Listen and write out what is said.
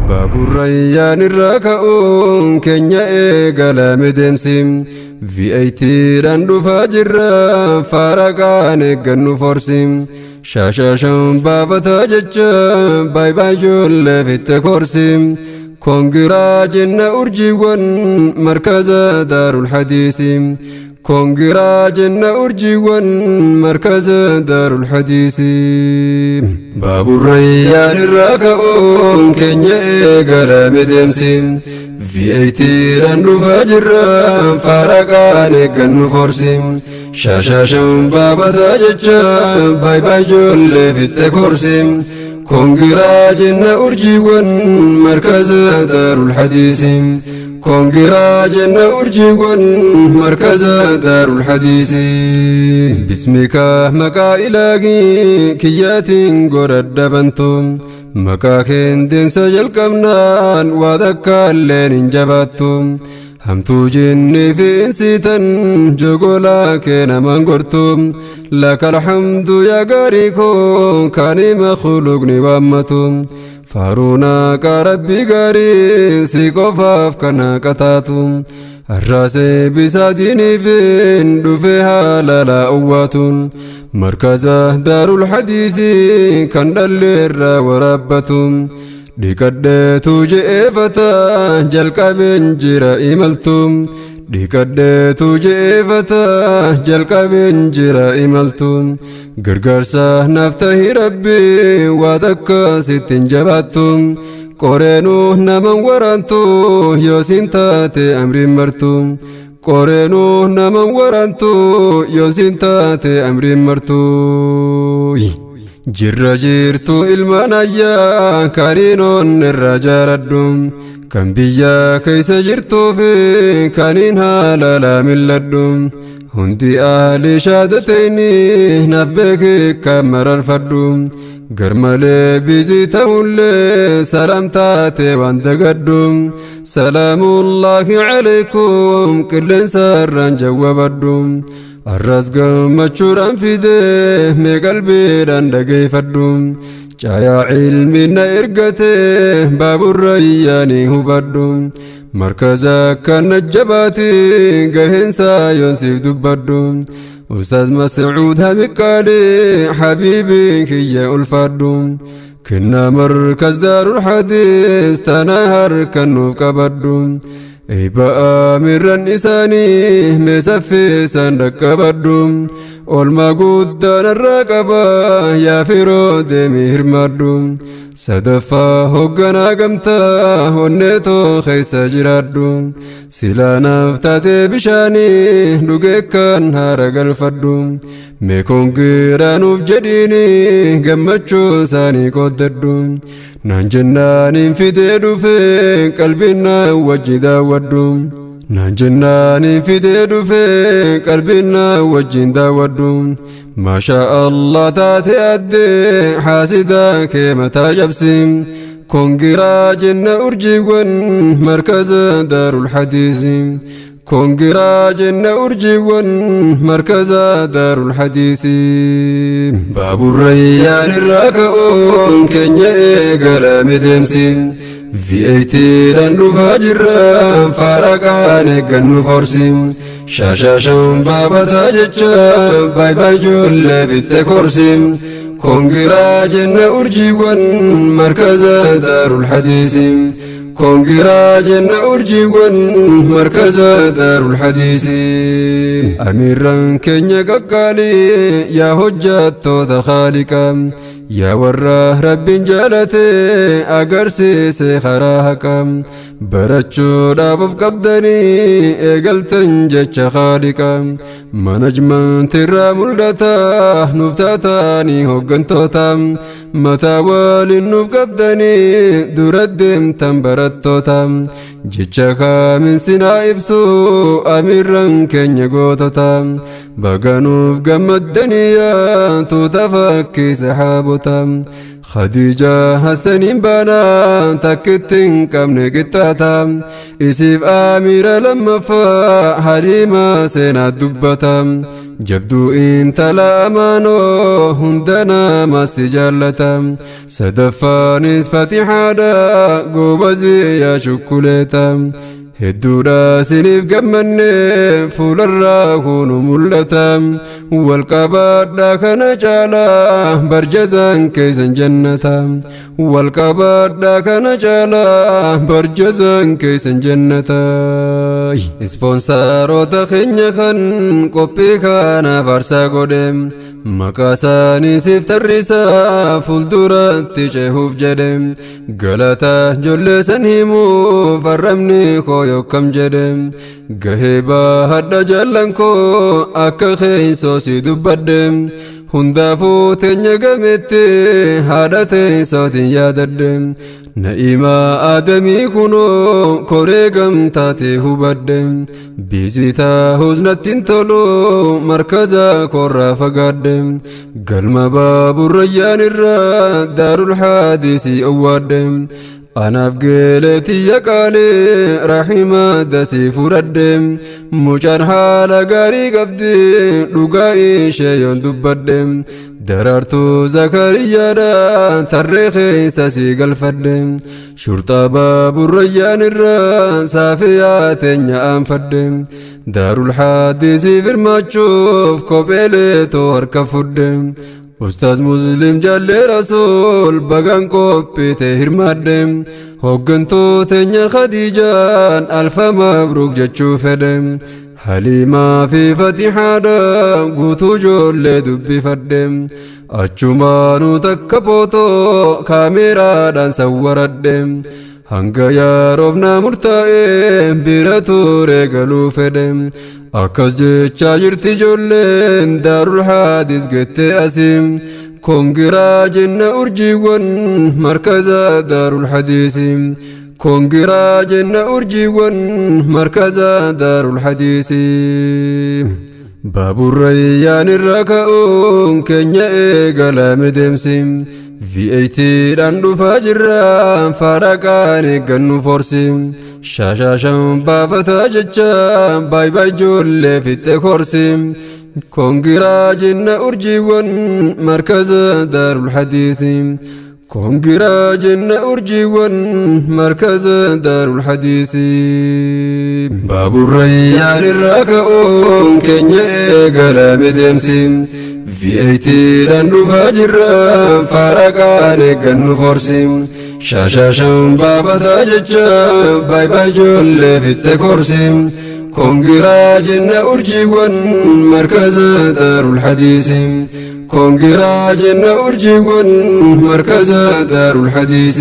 Baabur rayyaan irra ka'uun keenya eegalame deemsim VIT'dhaan dhufaa jirra faaraqaan eeggannu forsim shaashashan baafataa jecha baay'ee ijoollee fitte korsim kongiraa jenna urjiiwwan markaza daarul hadiisim kongiraa jenna urjiiwwan markaza daarul hadiisim baabur rayyaan irra ka'uun keenya eegalame deemsim VIT'dhaan dhufaa jirra faaraqaan eeggannu forsim shaashashan baafataa jecha baay'ee ijoollee fitte korsim kongiraa jenna urjiiwwan markaza daarul hadiisim kongiraa jenna urjiiwwan markaza daarul hadiisim bismika maqaa ilaahii kiyyaatiin godhadha bantum maqaa keen deemsa jalqabnaan waa takkaalleen hin jabaattu hamtuu jinni fi insiitan jogolaa kee namaan gortu lakal hamdu yaa gaarii koo kaanii makhluuqni waammatu faaruunaa qa rabbii gaarii si qofaaf kana qataatu arraasee bisaa diiniifin dhufe haalala uwwaatuun markaza daarul hadiisii kan dhalli irraa waraabbatu dhiqadheetu je'eeffata jalqabeen jira imaltu dhiqadheetu je'eeffata jalqabeen jira imaltu gargaarsa naaf tahi rabbi waa takka sittin jabaattu qoreenuu naman waraantu yoo sin taate amriin martu qoreenuu naman waraantu yoo sin taate amriin martu jirra jirtu ilmaan ayyaa kaniinoon irra jaaradhu kan biyya keessa jirtuu fi kaniin haalala milladhu hundi ahli shaadatayni naaf beeki kan mararfadhu garmalee bizii ta'ullee salaam taate waan dagadhu salaamullaahi alaykum qilleensa irraan jawwabadhu arras gammachuudhaan fidee mee qalbiidhaan dhageeffadhu caayaa ilmi na ergate baabur rayyaanii hubadhu markaza kana jabaati gaheensa yoonsiif dubbadhu ustaaz Mas'uud Hamiqaali habiibi kiyya ulfadhu kenna markaz daarul hadiis tana harkan nuuf qabadhu eeba'a mirran isaanii mee saffiisaan dhaqqabadhu olmaa guddaan irraa qaba yaa firoo deemii hirmaadhu sadaffaa hoogganaa gamtaa onneetoo keessa jiraadhu silaa naaf taatee bishaanii dhugeekkaan haara galfadhu mee koongiraanuuf jedhiini gammachuu isaanii qooddadhu naan jennaaniin fidee dhufe qalbiin na wajji daawwadhu naan jennaaniin fidee dhufe qalbiin na wajjin daawwadhu maashaa Allah taate addee haasidaa kee mataa jabsim kongiraa jenna urjiiwwan markaza daarul hadiisim kongiraa jenna urjiiwwan markaza daarul hadiisim baabur rayyaan irra ka'uun keenya eegalame deemsim VIT'dhaan dhufaa jirra faaraqaan eeggannu forsim shaashashan baafataa jecha baay'ee ijoollee fitte korsim kongiraa jenna urjiiwwan markaza daarul hadiisim kongiraa jenna urjiiwwan markaza daarul hadiisim amiirran keenya qaqqaalii yaa hojjattoota khaaliqa yaa warra rabbiin jaalate agarsiise karaa haqa barachuudhaaf of qabdanii eegaltan jecha khaaliqa manajmentii irraa mul'ata nuuf taatanii hooggantoota mataa waliin nuuf qabdanii dura deemtan barattoota jecha kaamin sinaa ibsu amiirran keenya gootota baganuuf gammaddanii yaa tuuta fakkii sahaabota Khadija Hassanin bana takkitin qabne qixxaata isiif amira lammaffaa Halima seenaa dubbata جبدو انت لامانو هندنا ما سجالتا سدفانيس فاتحة دا قوبزي يا شكولتا هدودا سنيف قمني فول الراهون ملتا والقباد دا كان جالا برجزان كيسن جنتا والقباد دا كان جالا برجزان كيسن جنتا اسبونسارو تخيني خن قبي كان فارسا قدم مكاساني سيفت الرسا فول دورات جهوف جدم غلطا جل سنهمو فرمني خو كم جدم غهبا هدا جلنكو اكا خيسو سيدو بدم هندافو تنيغمت هادتي صوتي ياددم نئما آدمي كنو كوريغم تاتي هبدم بيزيتا حزنتين تولو مركزا كورا فقدم قلما باب الريان الرا دار الحادث أوادم أنا بقيلتي يقالي رحمة دسي فردم مجان حالا غاري قبدي لغاي شيون دبدم درارتو زكريا دا تاريخي ساسي قلفدم شرطة باب الريان الرا سافياتين يا أنفدم دار الحادث فرماتشوف كوبيلتو هركفدم أستاذ مسلم جالي رسول بغان كوبي تهير مادم هوغنتو تنيا خديجان ألف مبروك جتشو فدم حليمة في فتحة دا قوتو جولي دبي فدم أجمانو تكبوتو كاميرا دان سوردم هنگا ياروفنا مرتائم بيرتو ريقلو فدم أكاس جيچا جرتي جولين دار الحادث قت أسيم كونغرا جنة أرجيوان مركزا دار الحديث كونغرا جنة أرجيوان مركزا دار الحديث باب الريان الركاؤون كنيا إيقالا مدمسيم VAT داندو فاجرا فارقاني قنو فورسيم شاشاشم بافتا ججا باي باي جولي فيت كورسيم كونغرا جنة أرجيوان مركز دار الحديث كونغرا جنة أرجيوان مركز دار الحديث باب الريان الراكؤون كنيا إيقالا مدمسيم VAT داندو فاجرا فارقاني قنو فورسيم شاشاشم بافتا ججا باي باي جولي فيت كورسيم كونغرا جنة أرجيوان مركز دار الحديث كونغرا جنة أرجيوان مركز دار الحديث